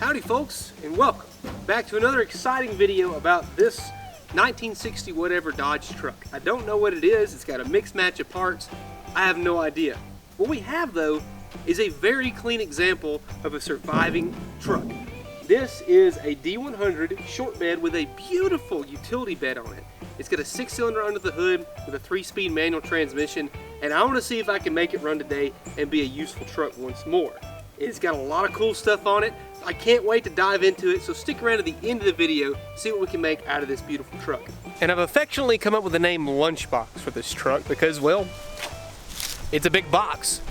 Howdy folks, and welcome back to another exciting video about this 1960 whatever Dodge truck. I don't know what it is, it's got a mixed match of parts, I have no idea. What we have though is a very clean example of a surviving truck. This is a D100 short bed with a beautiful utility bed on it. It's got a 6-cylinder under the hood with a 3-speed manual transmission, and I want to see if I can make it run today and be a useful truck once more. It's got a lot of cool stuff on it. I can't wait to dive into it, so stick around to the end of the video, see what we can make out of this beautiful truck. And I've affectionately come up with the name Lunchbox for this truck because, well, it's a big box.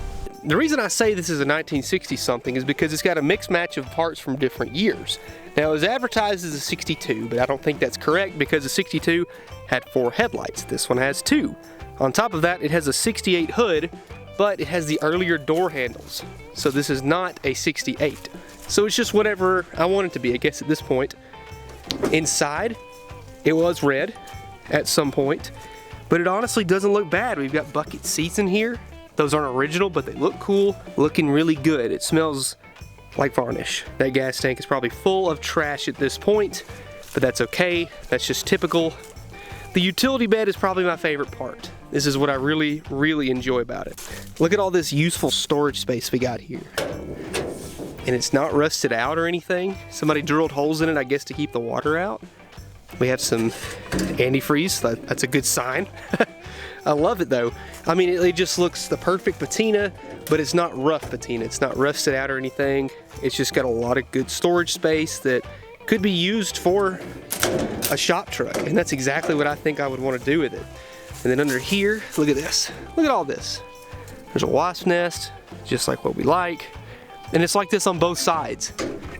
The reason I say this is a 1960 something is because it's got a mixed match of parts from different years. Now it was advertised as a 62, but I don't think that's correct because the 62 had 4 headlights. This one has 2. On top of that, it has a 68 hood, but it has the earlier door handles. So this is not a 68. So it's just whatever I want it to be, I guess, at this point. Inside, it was red at some point, but it honestly doesn't look bad. We've got bucket seats in here. Those aren't original, but they look cool, looking really good. It smells like varnish. That gas tank is probably full of trash at this point, but that's okay. That's just typical. The utility bed is probably my favorite part. This is what I really, really enjoy about it. Look at all this useful storage space we got here. And it's not rusted out or anything. Somebody drilled holes in it, I guess, to keep the water out. We have some antifreeze, that's a good sign. I love it though. I mean, it just looks the perfect patina, but it's not rough patina. It's not rusted out or anything. It's just got a lot of good storage space that could be used for a shop truck. And that's exactly what I think I would want to do with it. And then under here, look at this. Look at all this. There's a wasp nest, just like what we like. And it's like this on both sides.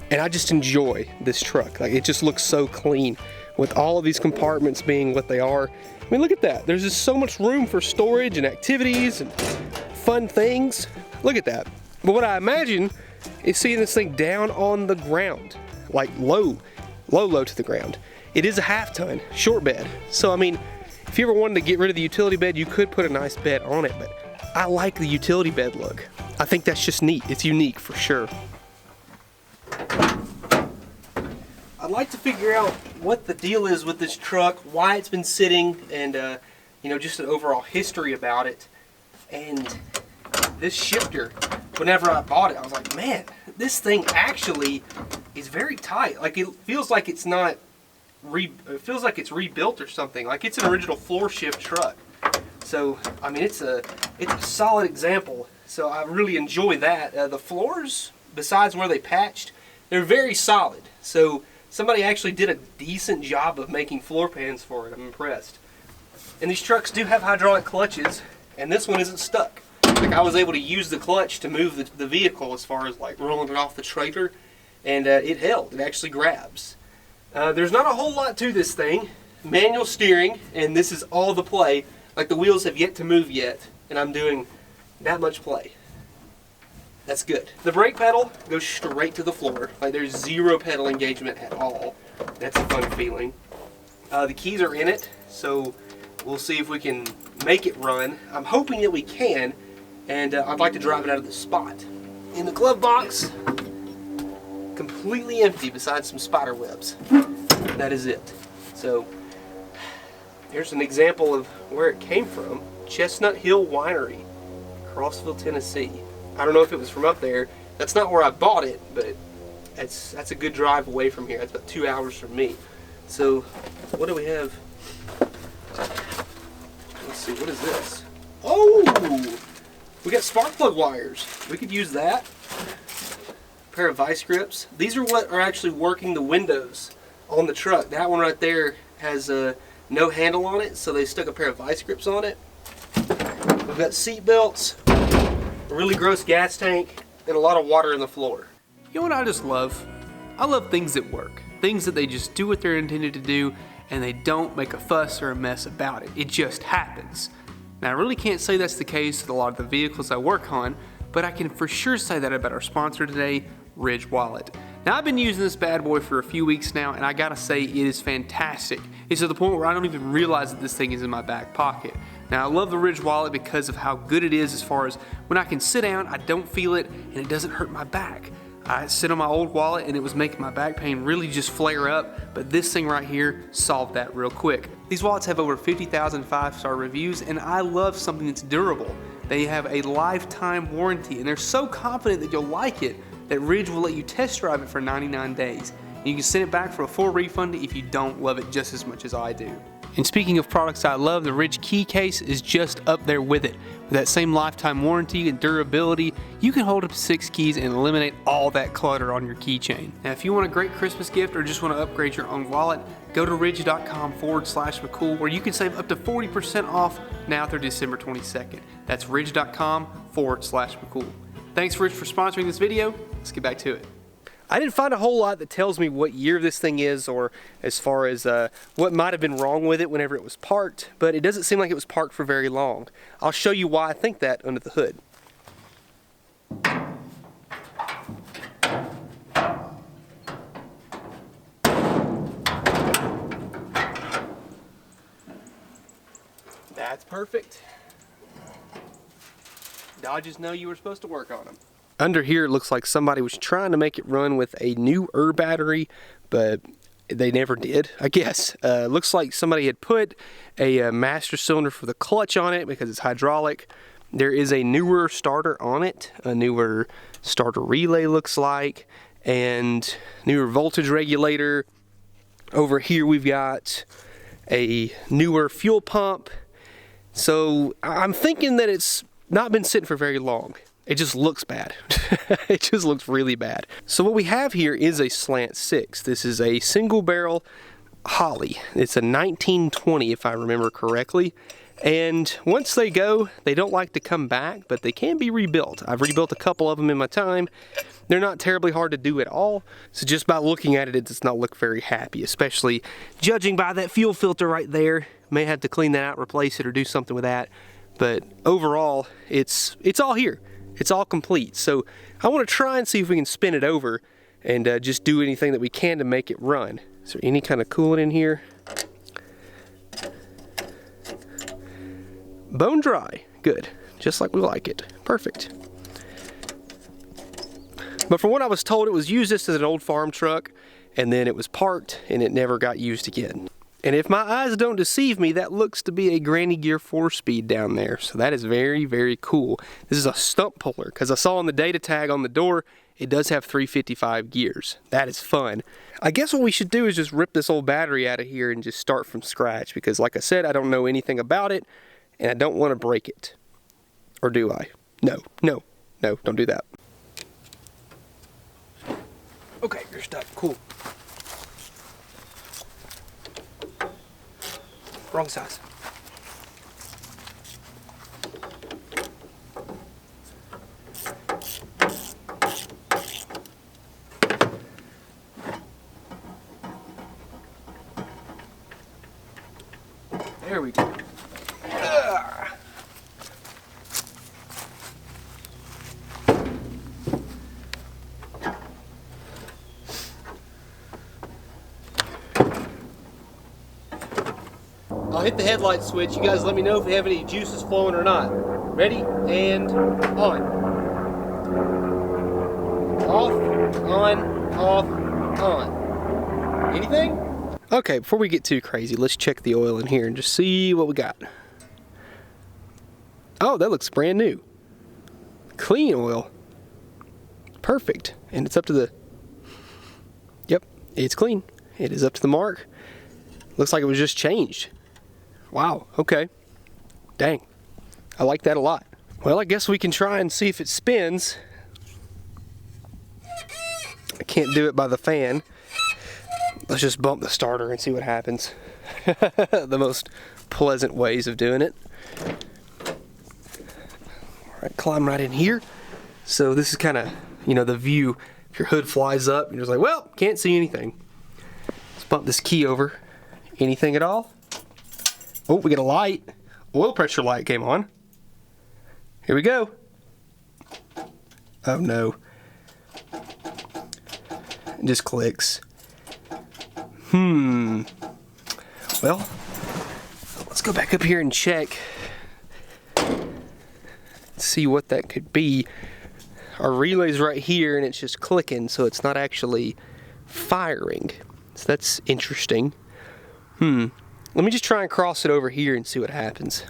And I just enjoy this truck. Like, it just looks so clean with all of these compartments being what they are. I mean, look at that. There's just so much room for storage and activities and fun things. Look at that. But what I imagine is seeing this thing down on the ground, like low to the ground. It is a half-ton short bed. So, I mean, if you ever wanted to get rid of the utility bed, you could put a nice bed on it, but I like the utility bed look. I think that's just neat. It's unique for sure. I'd like to figure out what the deal is with this truck, why it's been sitting, and you know, just an overall history about it. And this shifter, whenever I bought it, I was like, man, this thing actually is very tight. Like, it feels like it's not it feels like it's rebuilt or something. Like it's an original floor shift truck. So, I mean, it's a solid example. So I really enjoy that. The floors, besides where they patched, they're very solid. So somebody actually did a decent job of making floor pans for it. I'm impressed. And these trucks do have hydraulic clutches, and this one isn't stuck. Like, I was able to use the clutch to move the vehicle as far as like rolling it off the trailer, and it held. It actually grabs. There's not a whole lot to this thing. Manual steering, and this is all the play. Like, the wheels have yet to move yet, and I'm doing that much play. That's good. The brake pedal goes straight to the floor. Like, there's zero pedal engagement at all. That's a fun feeling. The keys are in it, so we'll see if we can make it run. I'm hoping that we can, and I'd like to drive it out of the spot. In the glove box, completely empty besides some spider webs. That is it. So here's an example of where it came from. Chestnut Hill Winery, Crossville, Tennessee. I don't know if it was from up there. That's not where I bought it, but that's a good drive away from here. That's about 2 hours from me. So what do we have? Let's see, what is this? Oh! We got spark plug wires. We could use that. A pair of vice grips. These are what are actually working the windows on the truck. That one right there has no handle on it, so they stuck a pair of vice grips on it. We've got seat belts, a really gross gas tank, and a lot of water in the floor. You know what I just love? I love things that work. Things that they just do what they're intended to do, and they don't make a fuss or a mess about it. It just happens. Now, I really can't say that's the case with a lot of the vehicles I work on, but I can for sure say that about our sponsor today, Ridge Wallet. Now, I've been using this bad boy for a few weeks now, and I gotta say, it is fantastic. It's to the point where I don't even realize that this thing is in my back pocket. Now, I love the Ridge Wallet because of how good it is as far as when I can sit down, I don't feel it, and it doesn't hurt my back. I sit on my old wallet and it was making my back pain really just flare up, but this thing right here solved that real quick. These wallets have over 50,000 5-star reviews, and I love something that's durable. They have a lifetime warranty, and they're so confident that you'll like it that Ridge will let you test drive it for 99 days. And you can send it back for a full refund if you don't love it just as much as I do. And speaking of products I love, the Ridge key case is just up there with it. With that same lifetime warranty and durability, you can hold up to 6 keys and eliminate all that clutter on your keychain. Now, if you want a great Christmas gift or just want to upgrade your own wallet, go to ridge.com/McCool, where you can save up to 40% off now through December 22nd. That's ridge.com/McCool. Thanks, Ridge, for sponsoring this video. Let's get back to it. I didn't find a whole lot that tells me what year this thing is, or as far as what might have been wrong with it whenever it was parked, but it doesn't seem like it was parked for very long. I'll show you why I think that under the hood. That's perfect. Dodges know you were supposed to work on them. Under here, it looks like somebody was trying to make it run with a newer battery, but they never did, I guess. Looks like somebody had put a master cylinder for the clutch on it because it's hydraulic. There is a newer starter on it, a newer starter relay looks like, and newer voltage regulator. Over here we've got a newer fuel pump. So I'm thinking that it's not been sitting for very long. It just looks bad. It just looks really bad. So what we have here is a slant 6. This is a single barrel Holly. It's a 1920 if I remember correctly. And once they go, they don't like to come back, but they can be rebuilt. I've rebuilt a couple of them in my time. They're not terribly hard to do at all. So just by looking at it, it does not look very happy, especially judging by that fuel filter right there. May have to clean that out, replace it, or do something with that. But overall, it's all here. It's all complete. So I want to try and see if we can spin it over and just do anything that we can to make it run. Is there any kind of coolant in here? Bone dry. Good. Just like we like it. Perfect. But from what I was told, it was used just as an old farm truck, and then it was parked and it never got used again. And if my eyes don't deceive me, that looks to be a Granny Gear 4-speed down there. So that is very, very cool. This is a stump puller, because I saw on the data tag on the door, it does have 355 gears. That is fun. I guess what we should do is just rip this old battery out of here and just start from scratch, because like I said, I don't know anything about it, and I don't want to break it. Or do I? No, no, no, don't do that. Okay, you're stuck. Cool. Wrong size. There we go. I'll hit the headlight switch. You guys let me know if you have any juices flowing or not. Ready? And on. Off, on, off, on. Anything? Okay, before we get too crazy, let's check the oil in here and just see what we got. Oh, that looks brand new. Clean oil. Perfect. And it's up to the... Yep, it's clean. It is up to the mark. Looks like it was just changed. Wow, okay. Dang. I like that a lot. Well, I guess we can try and see if it spins. I can't do it by the fan. Let's just bump the starter and see what happens. The most pleasant ways of doing it. Alright, climb right in here. So this is kind of, you know, the view. If your hood flies up, you're just like, well, can't see anything. Let's bump this key over. Anything at all? Oh, we got a light. Oil pressure light came on. Here we go. Oh no. It just clicks. Well, let's go back up here and check. See what that could be. our relay's right here and it's just clicking, so it's not actually firing. So that's interesting. Let me just try and cross it over here and see what happens.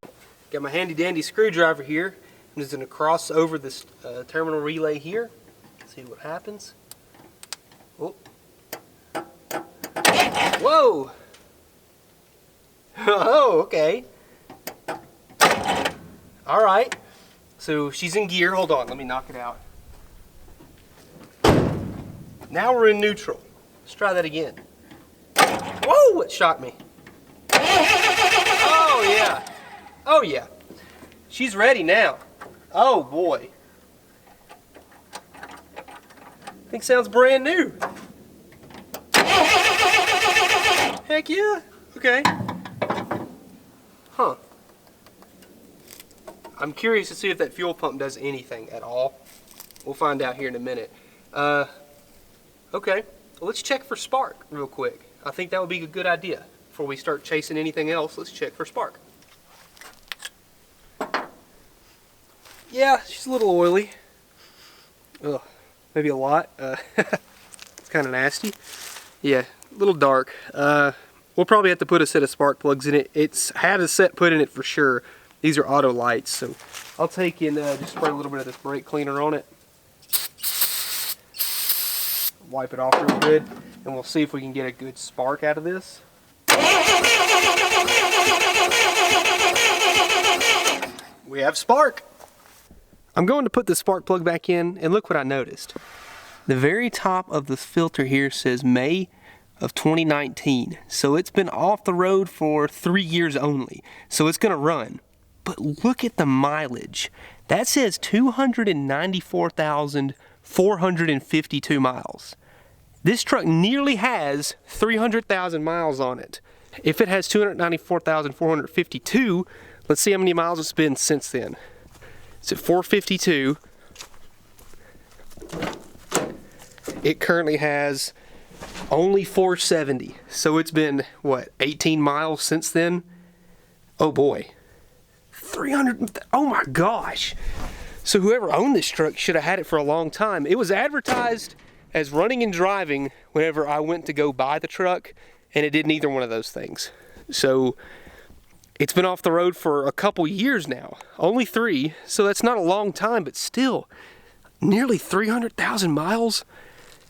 Got my handy dandy screwdriver here. I'm just going to cross over this terminal relay here. See what happens. Oh. Whoa! Oh, okay. Alright. So she's in gear. Hold on, let me knock it out. Now we're in neutral. Let's try that again. Whoa! It shocked me. Oh, yeah. Oh, yeah. She's ready now. Oh, boy. I think sounds brand new. Heck yeah. Okay. Huh. I'm curious to see if that fuel pump does anything at all. We'll find out here in a minute. Okay. Well, let's check for spark real quick. I think that would be a good idea. Before we start chasing anything else, let's check for spark. Yeah, she's a little oily. Ugh, maybe a lot. It's kind of nasty. Yeah, a little dark. We'll probably have to put a set of spark plugs in it. It's had a set put in it for sure. These are auto lights, so I'll take and just spray a little bit of this brake cleaner on it. Wipe it off real good, and we'll see if we can get a good spark out of this. We have spark. I'm going to put the spark plug back in, and look what I noticed. The very top of the filter here says May of 2019. So it's been off the road for 3 years only. So it's going to run. But look at the mileage. That says 294,452 miles. This truck nearly has 300,000 miles on it. If it has 294,452, let's see how many miles it's been since then. It's at 452. It currently has only 470. So it's been, what, 18 miles since then? Oh boy. 300, oh my gosh. So whoever owned this truck should have had it for a long time. It was advertised as running and driving whenever I went to go buy the truck, and it did neither one of those things. So it's been off the road for a couple years now, only 3, so that's not a long time, but still, nearly 300,000 miles,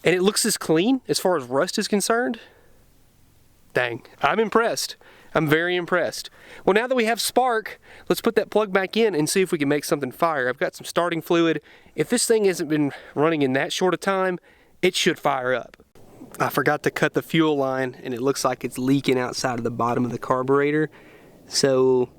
and it looks as clean as far as rust is concerned. Dang, I'm impressed. I'm very impressed. Well, now that we have spark, let's put that plug back in and see if we can make something fire. I've got some starting fluid. If this thing hasn't been running in that short a time, it should fire up. I forgot to cut the fuel line, and it looks like it's leaking outside of the bottom of the carburetor. So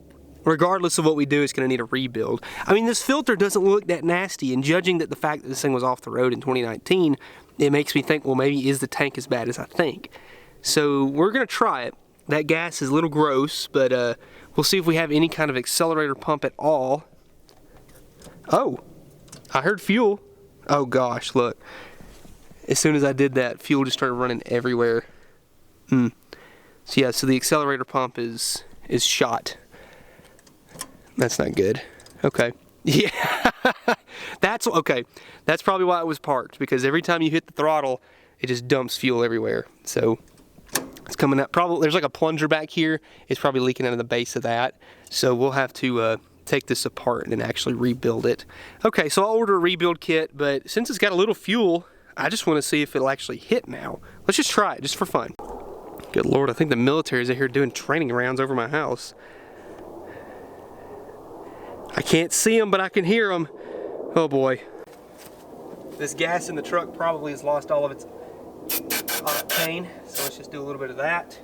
regardless of what we do, it's going to need a rebuild. I mean, this filter doesn't look that nasty, and judging that the fact that this thing was off the road in 2019, it makes me think, well, maybe is the tank as bad as I think? So we're going to try it. That gas is a little gross, but we'll see if we have any kind of accelerator pump at all. Oh, I heard fuel. Oh gosh, look. As soon as I did that, fuel just started running everywhere. So yeah, so the accelerator pump is shot. That's not good. Okay. Yeah. That's okay. That's probably why it was parked, because every time you hit the throttle, it just dumps fuel everywhere. So it's coming up. Probably there's like a plunger back here. It's probably leaking out of the base of that. So we'll have to take this apart and actually rebuild it. Okay, so I'll order a rebuild kit, but since it's got a little fuel, I just want to see if it'll actually hit now. Let's just try it, just for fun. Good Lord, I think the military's out here doing training rounds over my house. I can't see them, but I can hear them. Oh boy. This gas in the truck probably has lost all of its octane, so let's just do a little bit of that.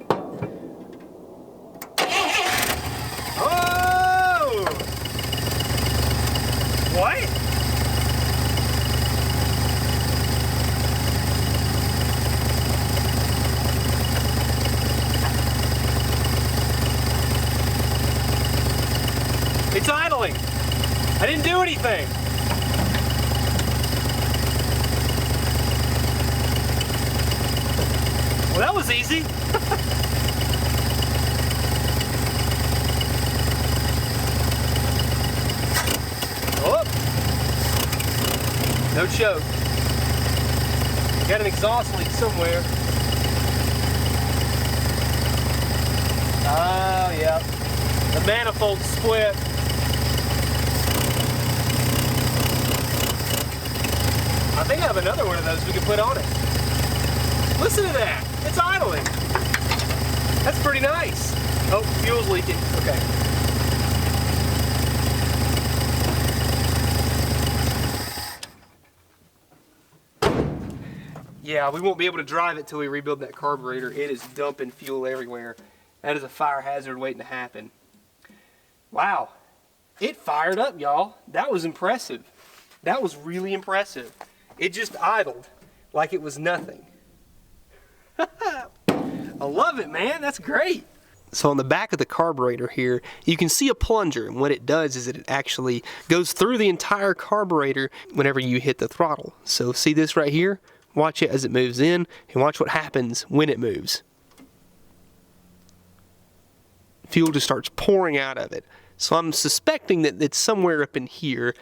Oh! What? It's idling. I didn't do anything. Well, that was easy. Oh. No choke. Got an exhaust leak somewhere. Oh, yeah. The manifold split. I think I have another one of those we can put on it. Listen to that. It's idling. That's pretty nice. Oh, fuel's leaking. Okay. Yeah, we won't be able to drive it till we rebuild that carburetor. It is dumping fuel everywhere. That is a fire hazard waiting to happen. Wow. It fired up, y'all. That was impressive. That was really impressive. It just idled like it was nothing. I love it, man. That's great. So on the back of the carburetor here, you can see a plunger, and what it does is it actually goes through the entire carburetor whenever you hit the throttle. So see this right here? Watch it as it moves in, and watch what happens when it moves. Fuel just starts pouring out of it. So I'm suspecting that it's somewhere up in here.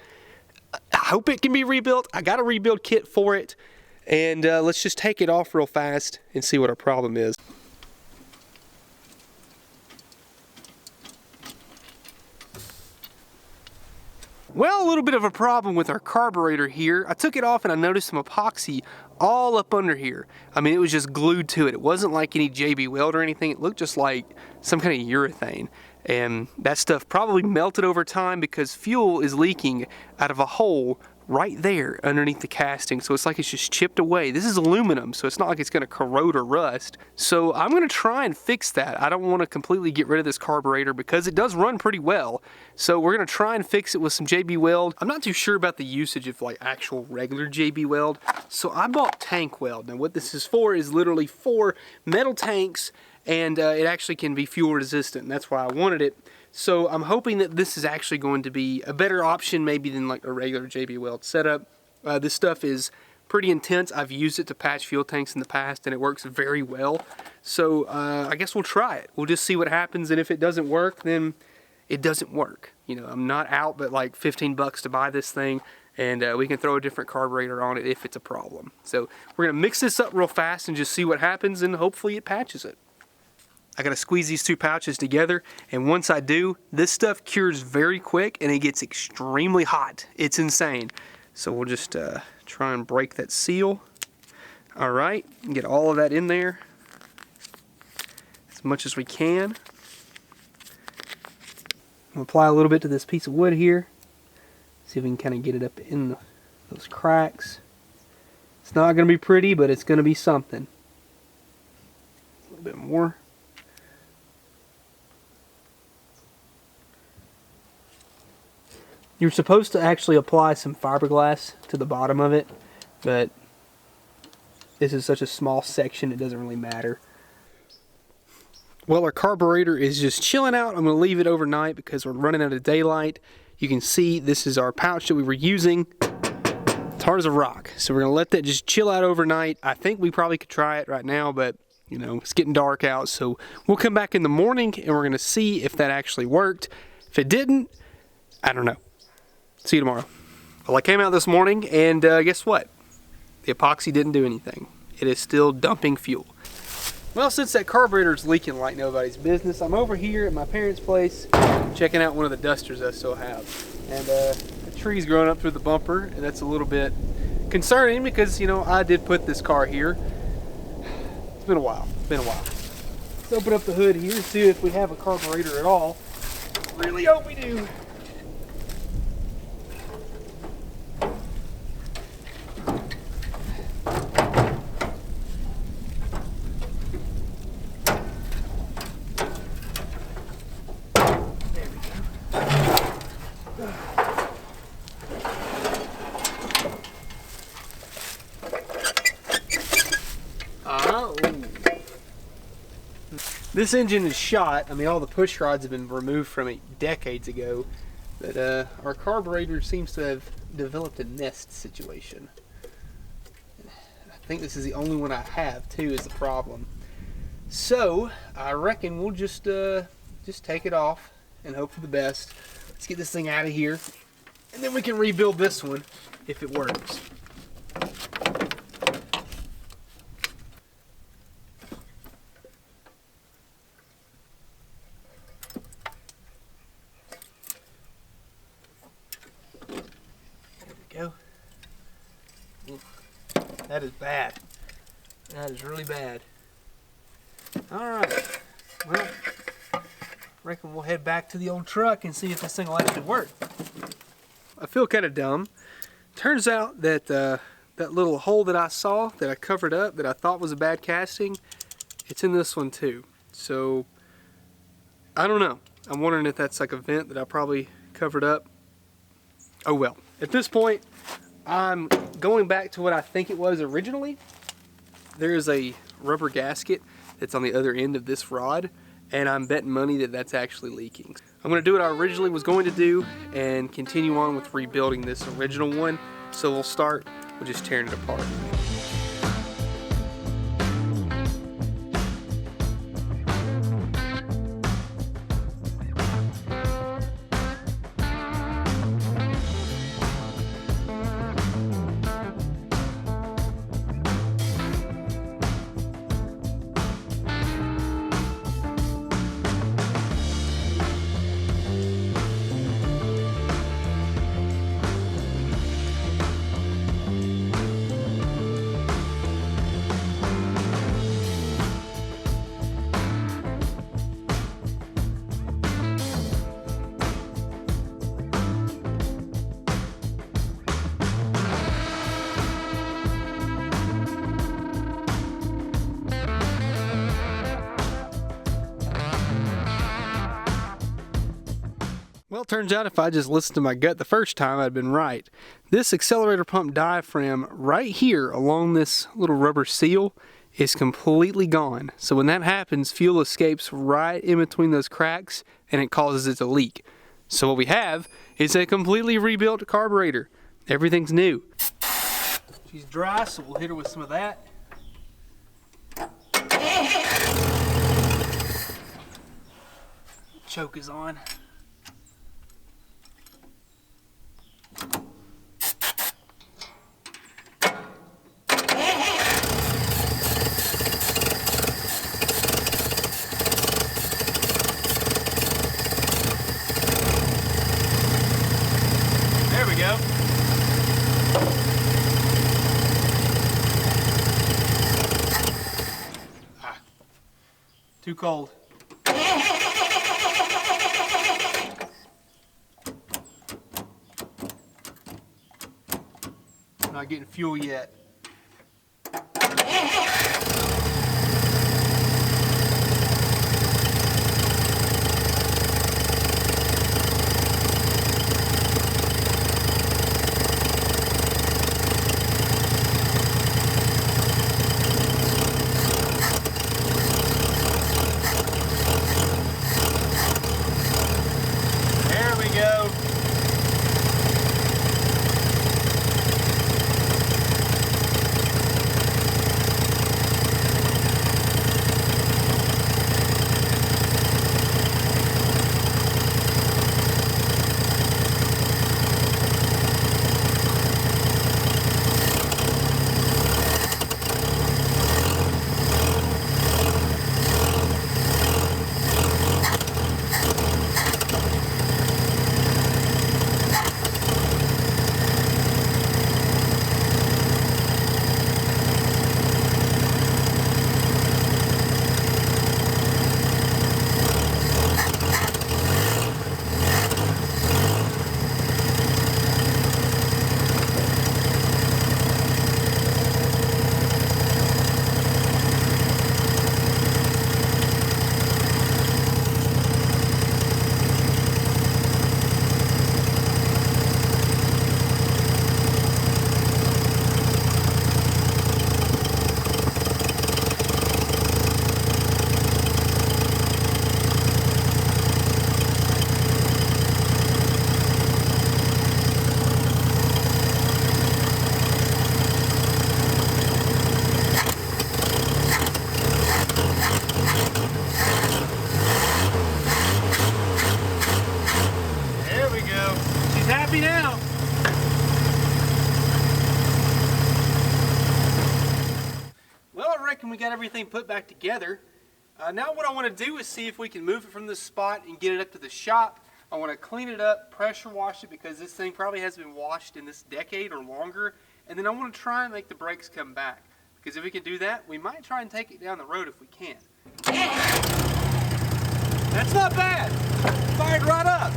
I hope it can be rebuilt. I got a rebuild kit for it, and let's just take it off real fast and see what our problem is. Well, a little bit of a problem with our carburetor here. I took it off and I noticed some epoxy all up under here. I mean, it was just glued to it. It wasn't like any JB Weld or anything. It looked just like some kind of urethane. And that stuff probably melted over time because fuel is leaking out of a hole right there underneath the casting. So it's like it's just chipped away. This is aluminum, so it's not like it's gonna corrode or rust. So I'm gonna try and fix that. I don't wanna completely get rid of this carburetor because it does run pretty well. So we're gonna try and fix it with some JB Weld. I'm not too sure about the usage of like actual regular JB Weld. So I bought tank weld. Now what this is for is literally 4 metal tanks, and it actually can be fuel resistant, and that's why I wanted it. So I'm hoping that this is actually going to be a better option maybe than like a regular JB Weld setup. This stuff is pretty intense. I've used it to patch fuel tanks in the past and it works very well. So I guess we'll try it. We'll just see what happens, and if it doesn't work, then it doesn't work. You know, I'm not out but like 15 bucks to buy this thing, and we can throw a different carburetor on it if it's a problem. So we're gonna mix this up real fast and just see what happens, and hopefully it patches it. I gotta squeeze these 2 pouches together, and once I do, this stuff cures very quick and it gets extremely hot. It's insane. So we'll just try and break that seal. All right, get all of that in there as much as we can. We'll apply a little bit to this piece of wood here. See if we can kind of get it up in those cracks. It's not gonna be pretty, but it's gonna be something. A little bit more. You're supposed to actually apply some fiberglass to the bottom of it, but this is such a small section it doesn't really matter. Well, our carburetor is just chilling out. I'm going to leave it overnight because we're running out of daylight. You can see this is our pouch that we were using. It's hard as a rock. So we're going to let that just chill out overnight. I think we probably could try it right now, but you know, it's getting dark out. So we'll come back in the morning and we're going to see if that actually worked. If it didn't, I don't know. See you tomorrow. Well, I came out this morning and guess what? The epoxy didn't do anything. It is still dumping fuel. Well, since that carburetor is leaking like nobody's business, I'm over here at my parents' place checking out one of the dusters I still have. And a tree's growing up through the bumper, and that's a little bit concerning because, you know, I did put this car here. It's been a while. Let's open up the hood here and see if we have a carburetor at all. Really hope we do. This engine is shot. I mean, all the push rods have been removed from it decades ago. But our carburetor seems to have developed a nest situation. I think this is the only one I have too, is the problem. So I reckon we'll just take it off and hope for the best. Let's get this thing out of here, and then we can rebuild this one if it works. That is bad. That is really bad. Alright. Well, reckon we'll head back to the old truck and see if this thing will actually work. I feel kind of dumb. Turns out that that little hole that I saw, that I covered up, that I thought was a bad casting, it's in this one too. So, I don't know. I'm wondering if that's like a vent that I probably covered up. Oh well. At this point, I'm going back to what I think it was originally. There is a rubber gasket that's on the other end of this rod, and I'm betting money that that's actually leaking. I'm going to do what I originally was going to do and continue on with rebuilding this original one. So we'll start with just tearing it apart. Well, it turns out if I just listened to my gut the first time, I'd been right. This accelerator pump diaphragm right here along this little rubber seal is completely gone. So when that happens, fuel escapes right in between those cracks and it causes it to leak. So what we have is a completely rebuilt carburetor. Everything's new. She's dry, so we'll hit her with some of that. Choke is on. There we go. Too cold. Not getting fuel yet. There we go. Happy now. Well, I reckon we got everything put back together. Now what I want to do is see if we can move it from this spot and get it up to the shop. I want to clean it up, pressure wash it, because this thing probably hasn't been washed in this decade or longer, and then I want to try and make the brakes come back. Because if we can do that, we might try and take it down the road if we can. That's not bad. Fired right up.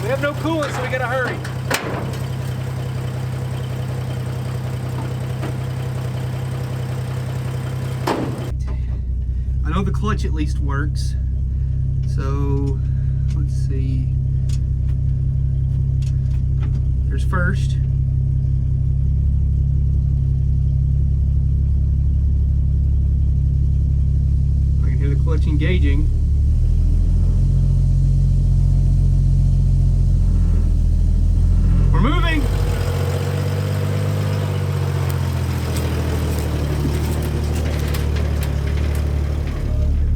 We have no coolant, so we gotta hurry. I know the clutch at least works. So, let's see. There's first. I can hear the clutch engaging. We're moving!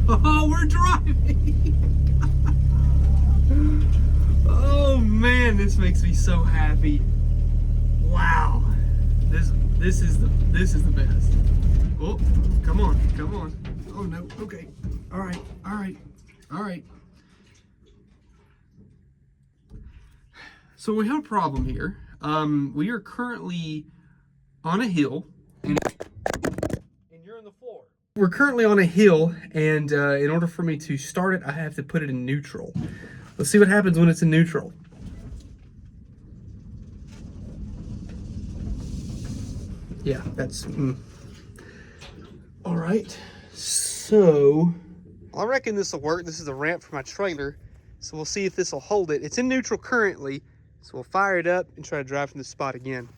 Oh, we're driving! Oh man, this makes me so happy. Wow. This is the best. Oh, come on, come on. Oh no, okay. Alright, alright, alright. So we have a problem here. We are currently on a hill, and you're on the floor. We're currently on a hill, and in order for me to start it, I have to put it in neutral. Let's see what happens when it's in neutral. Yeah, that's... All right, so... I reckon this will work. This is a ramp for my trailer, so we'll see if this will hold it. It's in neutral currently, so we'll fire it up and try to drive from this spot again.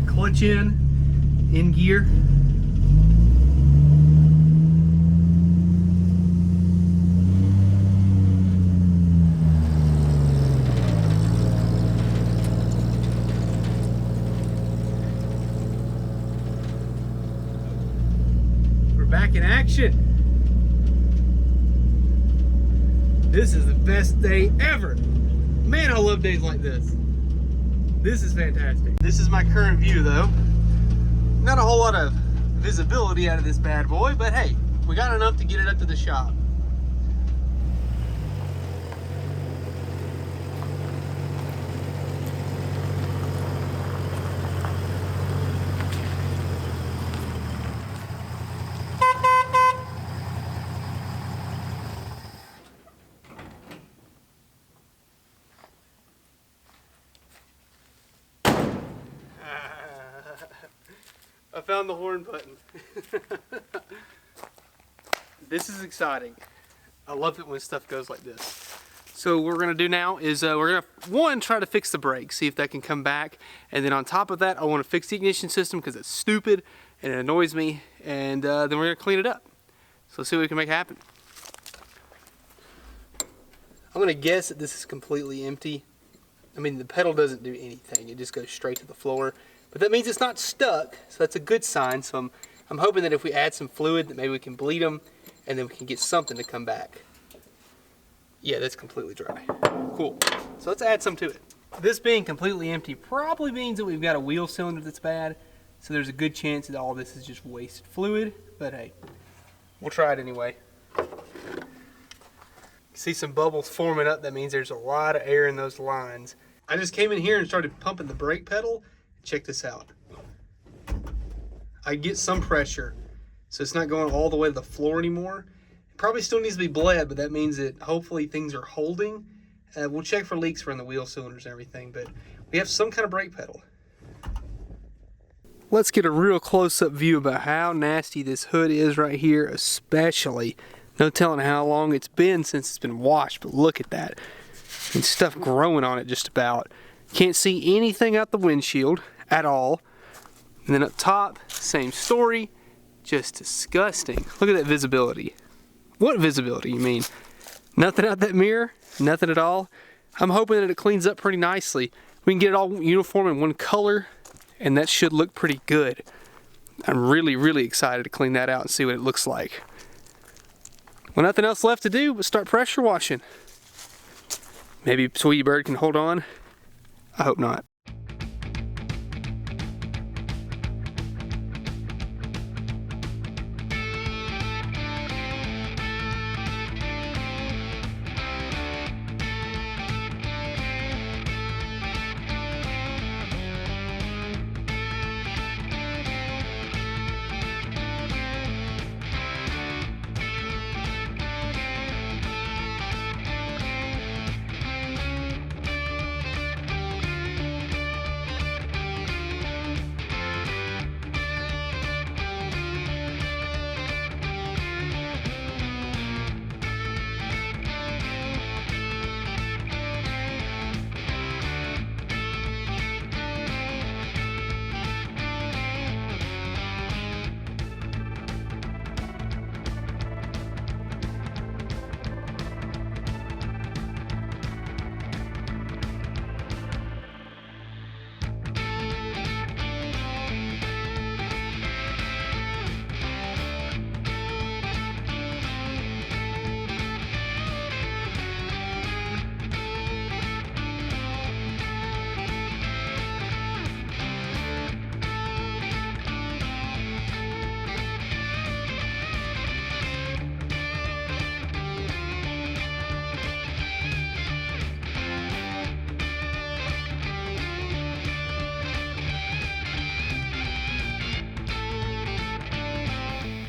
Clutch in gear. We're back in action. This is the best day ever. Man, I love days like this. This is fantastic. This is my current view though. Not a whole lot of visibility out of this bad boy, but hey, we got enough to get it up to the shop. I found the horn button. This is exciting. I love it when stuff goes like this. So what we're gonna do now is we're gonna, try to fix the brakes, see if that can come back. And then on top of that, I wanna fix the ignition system because it's stupid and it annoys me. And then we're gonna clean it up. So let's see what we can make happen. I'm gonna guess that this is completely empty. I mean, the pedal doesn't do anything. It just goes straight to the floor. But that means it's not stuck, so that's a good sign. So I'm hoping that if we add some fluid, that maybe we can bleed them, and then we can get something to come back. Yeah, that's completely dry. Cool. So let's add some to it. This being completely empty probably means that we've got a wheel cylinder that's bad, so there's a good chance that all this is just wasted fluid, but hey, we'll try it anyway. See some bubbles forming up. That means there's a lot of air in those lines. I just came in here and started pumping the brake pedal. Check this out. I get some pressure, so it's not going all the way to the floor anymore. It probably still needs to be bled, but that means that hopefully things are holding. We'll check for leaks from the wheel cylinders and everything, but we have some kind of brake pedal. Let's get a real close-up view about how nasty this hood is right here, especially. No telling how long it's been since it's been washed, but look at that. And stuff growing on it just about. Can't see anything out the windshield at all. And then up top, same story, just disgusting. Look at that visibility. What visibility, you mean? Nothing out that mirror, nothing at all. I'm hoping that it cleans up pretty nicely. We can get it all uniform in one color, and that should look pretty good. I'm really, really excited to clean that out and see what it looks like. Well, nothing else left to do but start pressure washing. Maybe Sweetie Bird can hold on. I hope not.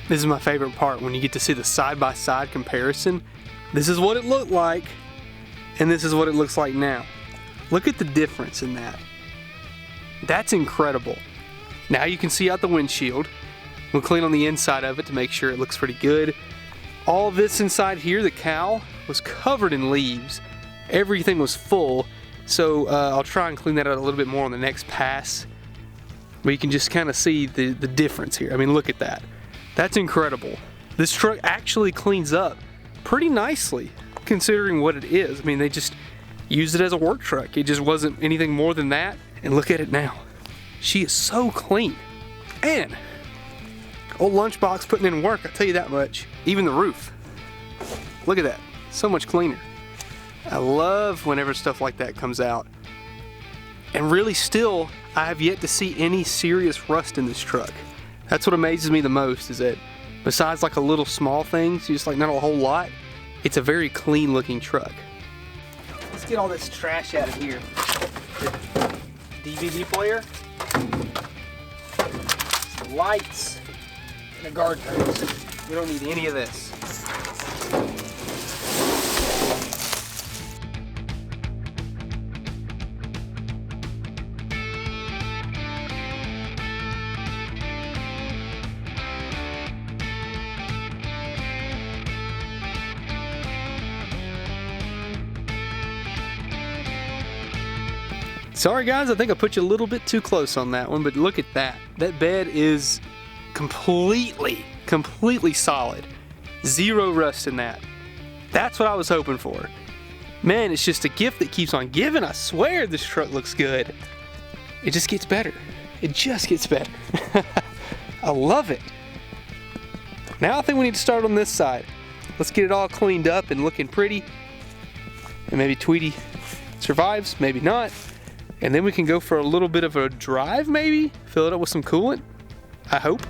This is my favorite part, when you get to see the side-by-side comparison. This is what it looked like, and this is what it looks like now. Look at the difference in that. That's incredible. Now you can see out the windshield. We'll clean on the inside of it to make sure it looks pretty good. All this inside here, the cowl, was covered in leaves. Everything was full, so I'll try and clean that out a little bit more on the next pass. But you can just kind of see the difference here. I mean, look at that. That's incredible. This truck actually cleans up pretty nicely, considering what it is. I mean, they just used it as a work truck. It just wasn't anything more than that. And look at it now. She is so clean. And old lunchbox putting in work, I'll tell you that much. Even the roof. Look at that. So much cleaner. I love whenever stuff like that comes out. And really still, I have yet to see any serious rust in this truck. That's what amazes me the most, is that besides like a little small things, just like not a whole lot, it's a very clean looking truck. Let's get all this trash out of here. The DVD player, some lights, and a guard hose. We don't need any of this. Sorry guys, I think I put you a little bit too close on that one, but look at that. That bed is completely solid. Zero rust in that. That's what I was hoping for. Man, it's just a gift that keeps on giving. I swear this truck looks good. It just gets better. It just gets better. I love it. Now I think we need to start on this side. Let's get it all cleaned up and looking pretty. And maybe Tweety survives, maybe not. And then we can go for a little bit of a drive maybe? Fill it up with some coolant, I hope.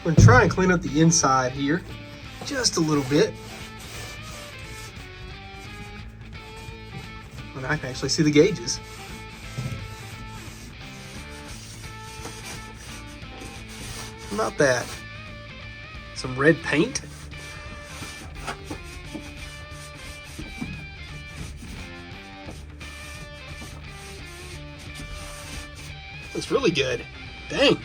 going to try and clean up the inside here just a little bit. And I can actually see the gauges. How about that? Some red paint. That's really good. Dang.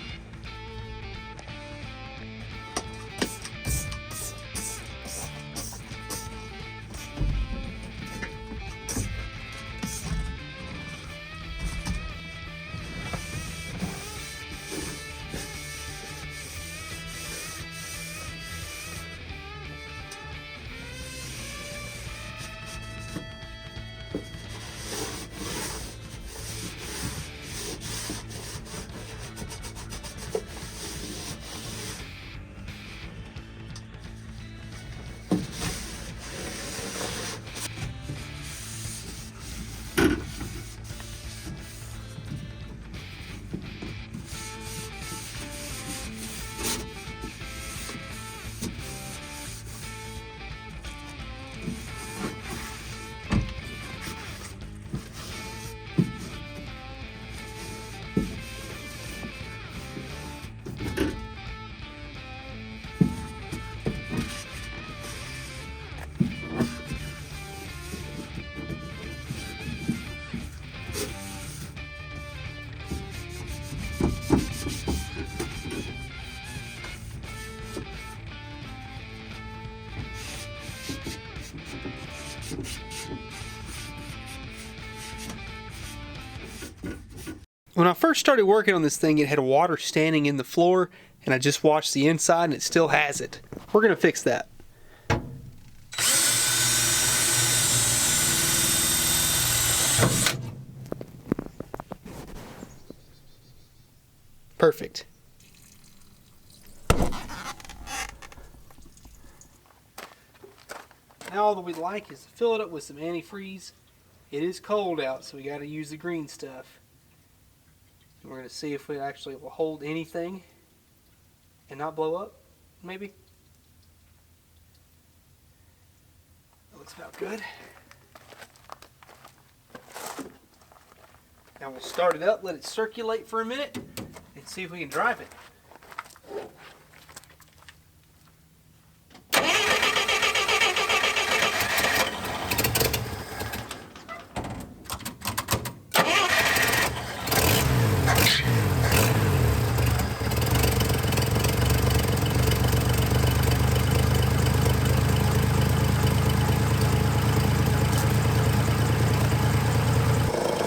When I first started working on this thing, it had water standing in the floor, and I just washed the inside and it still has it. We're going to fix that. Perfect. Now all that we'd like is to fill it up with some antifreeze. It is cold out, so we got to use the green stuff. We're going to see if it actually will hold anything and not blow up, maybe. That looks about good. Now we'll start it up, let it circulate for a minute, and see if we can drive it.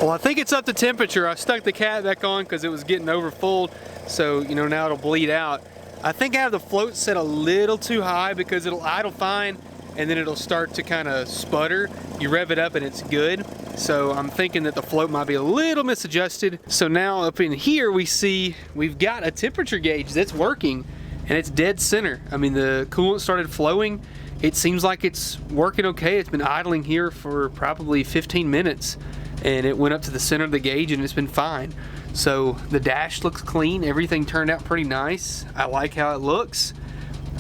Well, I think it's up to temperature. I stuck the cat back on because it was getting overfull, so now it'll bleed out. I think I have the float set a little too high because it'll idle fine and then it'll start to kind of sputter. You rev it up and it's good. So I'm thinking that the float might be a little misadjusted. So now up in here we see we've got a temperature gauge that's working and it's dead center. I mean, the coolant started flowing. It seems like it's working okay. It's been idling here for probably 15 minutes. And it went up to the center of the gauge and it's been fine. So the dash looks clean, everything turned out pretty nice. I like how it looks.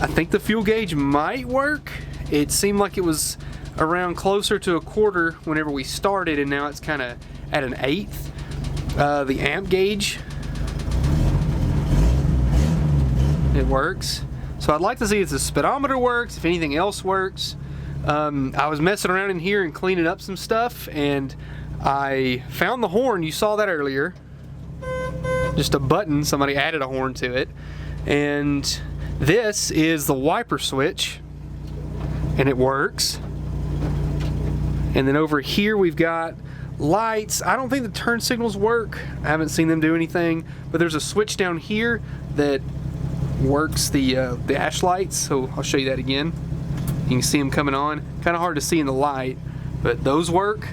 I think the fuel gauge might work. It seemed like it was around closer to a quarter whenever we started, and now it's kind of at an eighth. The amp gauge, it works. So I'd like to see if the speedometer works, if anything else works. I was messing around in here and cleaning up some stuff, and I found the horn. You saw that earlier. Just a button, somebody added a horn to it. And this is the wiper switch, and it works. And then over here we've got lights. I don't think the turn signals work. I haven't seen them do anything, but there's a switch down here that works the dash lights, so I'll show you that again. You can see them coming on. Kind of hard to see in the light, but those work.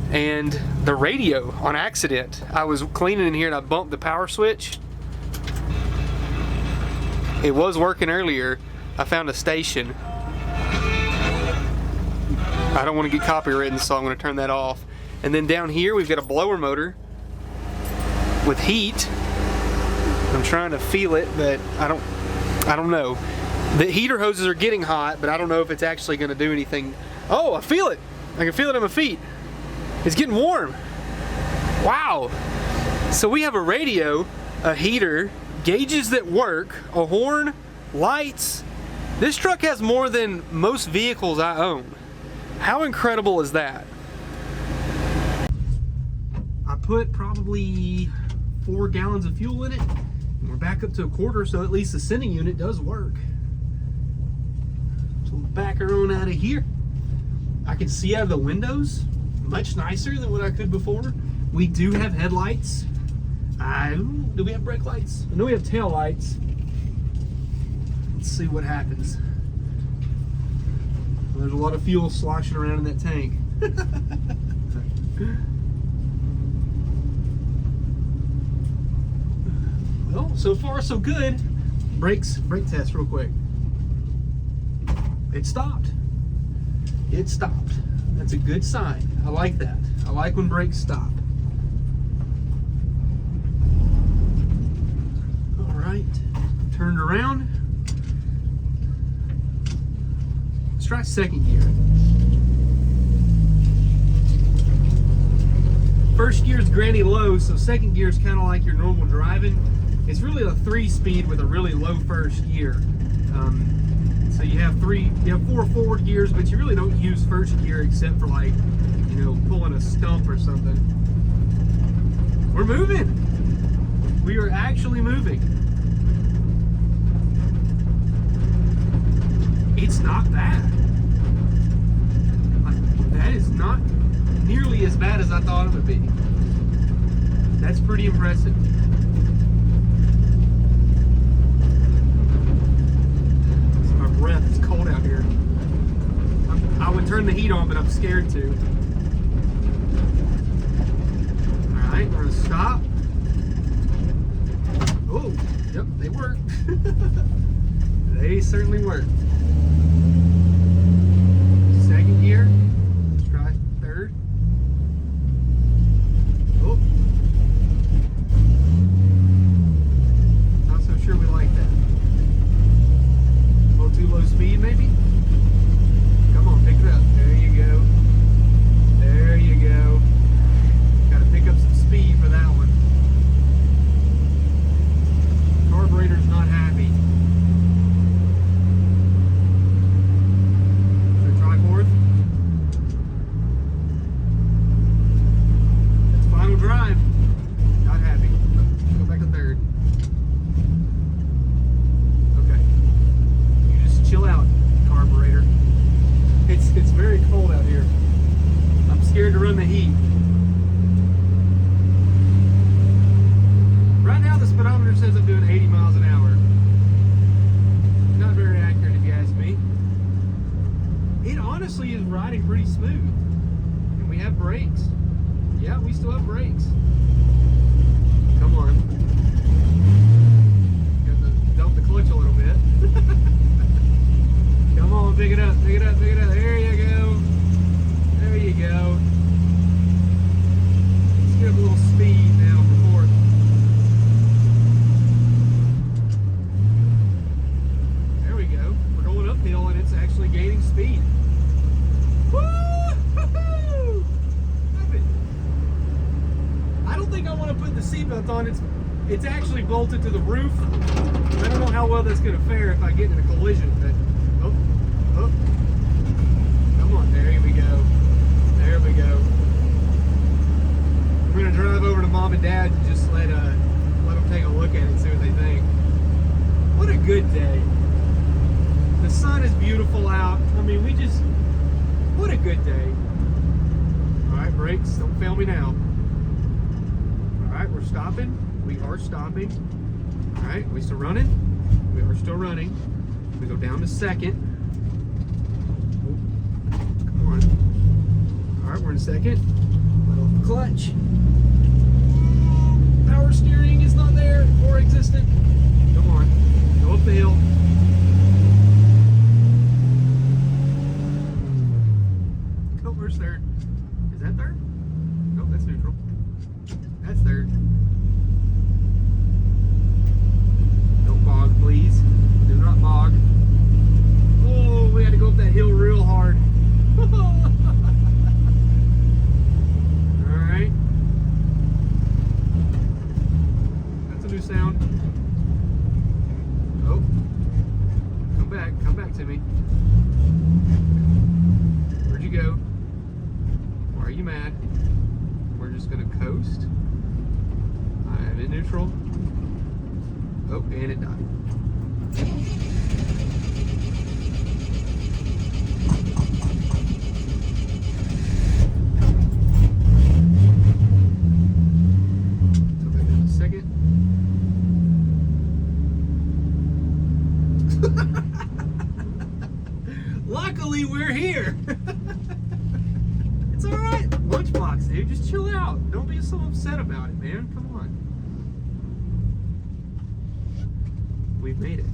And the radio, on accident, I was cleaning in here and I bumped the power switch. It was working earlier. I found a station. I don't want to get copywritten, so I'm going to turn that off. And then down here we've got a blower motor with heat. I'm trying to feel it, but I I don't know. The heater hoses are getting hot, but I don't know if it's actually going to do anything. Oh, I feel it. I can feel it in my feet. It's getting warm. Wow. So we have a radio, a heater, gauges that work, a horn, lights. This truck has more than most vehicles I own. How incredible is that? I put probably 4 gallons of fuel in it. And we're back up to a quarter, so at least the sending unit does work. So we'll back her on out of here. I can see out of the windows much nicer than what I could before. We do have headlights. Do we have brake lights? I know we have tail lights. Let's see what happens. There's a lot of fuel sloshing around in that tank. Well, so far so good. Brake test real quick. It stopped. It stopped. That's a good sign. I like that. I like when brakes stop. All right, turned around. Let's try second gear. First gear's granny low, so second gear is kind of like your normal driving. It's really a 3-speed with a really low first gear. So you have 4 forward gears, but you really don't use first gear except for, like, you know, pulling a stump or something. We're moving. We are actually moving. It's not bad. That is not nearly as bad as I thought it would be. That's pretty impressive. My breath is cold out here. I would turn the heat on, but I'm scared to. Alright, we're gonna stop. Oh, yep, they work. They certainly work. Second gear. Let's try third. Oh. Not so sure we like that. A little too low speed, maybe? Come on, pick it up. There you go. There you go. Got to pick up some speed for that one. Carburetor's not happy. Should I try fourth? That's final drive. Not happy. Go back to third. Okay. You just chill out, carburetor. It's very cold out here. I'm scared to run the heat. Right now the speedometer says I'm doing 80 miles an hour. Not very accurate if you ask me. It honestly is riding pretty smooth. And we have brakes. Yeah, we still have brakes. Come on. Got to dump the clutch a little bit. Come on, pick it up, pick it up, pick it up. There you go. There you go. Let's get up a little speed now for fourth. There we go. We're going uphill and it's actually gaining speed. Woo-hoo-hoo! Love it. I don't think I want to put the seatbelt on. It's actually bolted to the roof. I don't know how well that's going to fare if I get in a collision, but oh. Come on, there we go. There we go. We're gonna drive over to Mom and Dad and just let them take a look at it and see what they think. What a good day. The sun is beautiful out. I mean, what a good day. Alright, brakes, don't fail me now. Alright, we're stopping. We are stopping. Alright, we still running? We are still running. We go down to second. Alright, we're in second. Let off the clutch. Power steering is not there or existent. Come on. Go up the hill. Oh, where's third? Is that third? Nope, that's neutral. That's third. Don't bog, please. Doing you go. Why are you mad? We're just gonna coast. I am in neutral. Oh, and it died. So back in a second. Luckily, we're here. It's all right. Lunchbox, dude. Just chill out. Don't be so upset about it, man. Come on. We've made it.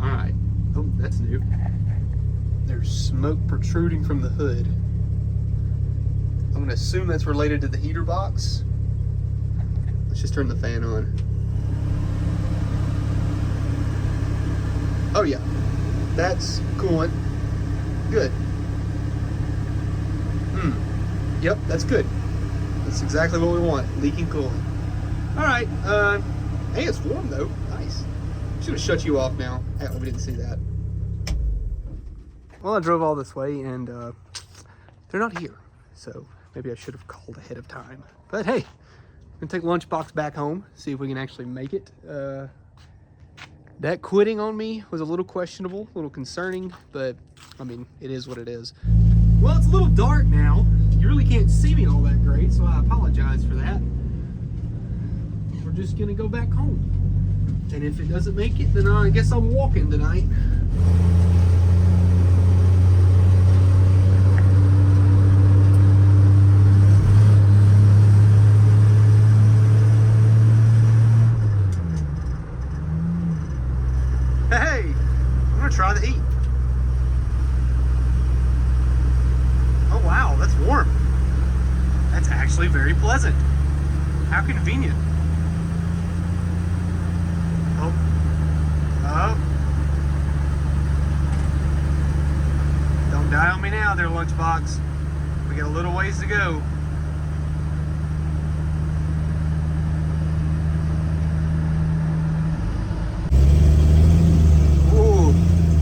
All right. Oh, that's new. There's smoke protruding from the hood. I'm going to assume that's related to the heater box. Let's just turn the fan on. Oh yeah, that's coolant. Good. Yep, that's good. That's exactly what we want, leaking coolant. All right, hey, it's warm though, nice. Should have shut you off now. Oh, we didn't see that. Well, I drove all this way and they're not here. So maybe I should have called ahead of time. But hey, I'm gonna take Lunchbox back home, see if we can actually make it. That quitting on me was a little questionable, a little concerning, but I mean, it is what it is. Well, it's a little dark now. You really can't see me all that great, so I apologize for that. We're just gonna go back home. And if it doesn't make it, then I guess I'm walking tonight. Hey, I'm gonna try the heat. Oh wow, that's warm. That's actually very pleasant. How convenient. Oh. Oh. Don't die on me now there, Lunchbox. We got a little ways to go.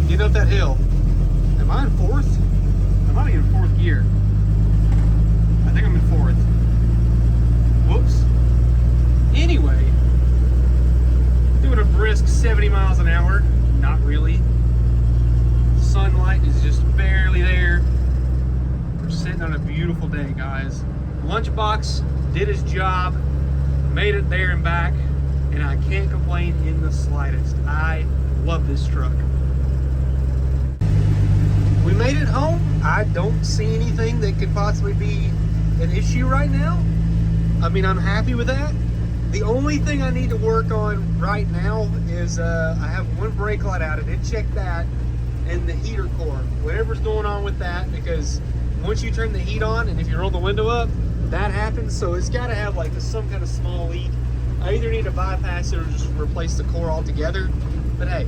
Getting up that hill. Am I in fourth? I might be in fourth gear. I think I'm in fourth. Whoops. Anyway, doing a brisk 70 miles an hour. Not really. Sunlight is just barely there. We're sitting on a beautiful day, guys. Lunchbox did his job, made it there and back, and I can't complain in the slightest. I love this truck. We made it home. I don't see anything that could possibly be an issue right now. I mean, I'm happy with that. The only thing I need to work on right now is I have one brake light out. I did check that, and the heater core. Whatever's going on with that, because once you turn the heat on and if you roll the window up, that happens. So it's got to have like some kind of small leak. I either need to bypass it or just replace the core altogether. But hey,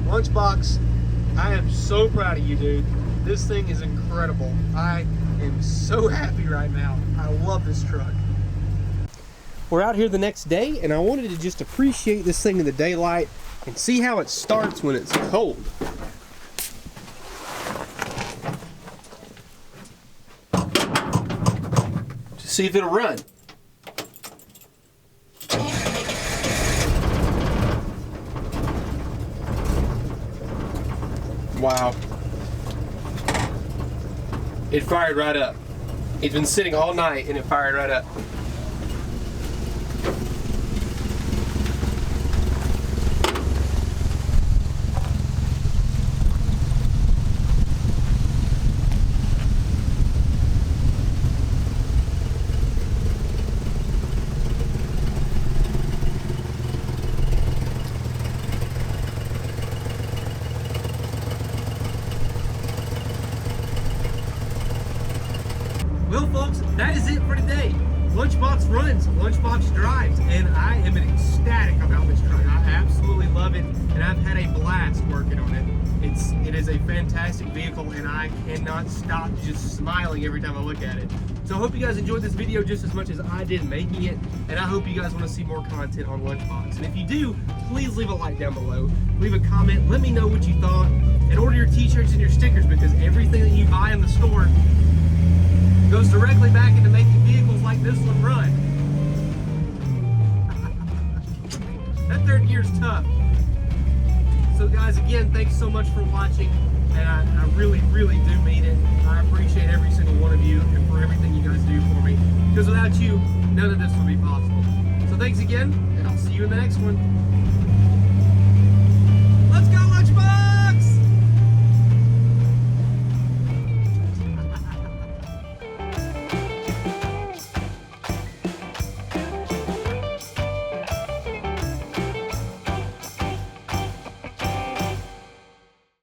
Lunchbox, I am so proud of you, dude. This thing is incredible. I am so happy right now. I love this truck. We're out here the next day, and I wanted to just appreciate this thing in the daylight and see how it starts when it's cold. To see if it'll run. Wow. It fired right up. It's been sitting all night and it fired right up. Well, folks, that is it for today. Lunchbox runs, Lunchbox drives, and I am ecstatic about this truck. I absolutely love it, and I've had a blast working on it. It is a fantastic vehicle, and I cannot stop just smiling every time I look at it. So I hope you guys enjoyed this video just as much as I did making it, and I hope you guys want to see more content on Lunchbox. And if you do, please leave a like down below, leave a comment, let me know what you thought, and order your t-shirts and your stickers, because everything that you buy in the store goes directly back into making vehicles like this one run. That third gear's tough. So guys, again, thanks so much for watching, and I really, really do mean it. I appreciate every single one of you and for everything you guys do for me, because without you, none of this would be possible. So thanks again, and I'll see you in the next one.